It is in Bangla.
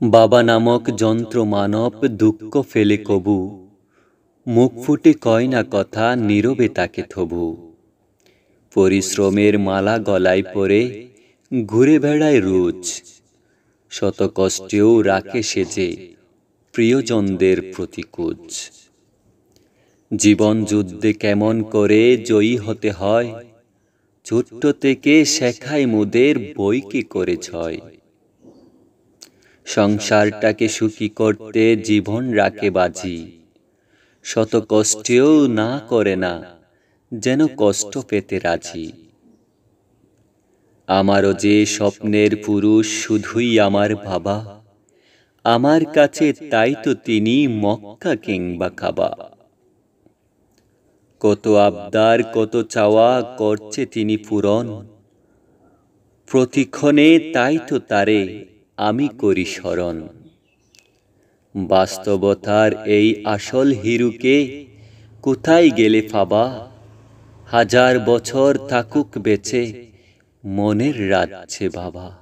বাবা নামক যন্ত্র মানব দুঃখ ফেলে কবু, মুখ ফুটে কয় না কথা, নীরবে তাকে থবু। পরিশ্রমের মালা গলায় পরে ঘুরে বেড়ায় রোজ, শত কষ্টেও রাখে সেজে প্রিয়জনদের প্রতি কুজ। জীবন যুদ্ধে কেমন করে জয়ী হতে হয়, ছোট্ট থেকে শেখায় মোদের বইকে করে ছয়। সংসারটাকে সুখী করতে জীবন রাখে বাজি, শত কষ্টেও না করে না যেন কষ্ট পেতে রাজি। আমারও যে স্বপ্নের পুরুষ শুধুই আমার বাবা, আমার কাছে তাই তো তিনি মক্কা কিংবা কাবা। কত আবদার কত চাওয়া করছে তিনি পূরণ, প্রতিক্ষণে তাই তো তারে আমি করি স্মরণ। বাস্তবতার এই আসল হিরুকে কোথায় গেলে পাবা, হাজার বছর থাকুক বেঁচে মনের রাজ্যে বাবা।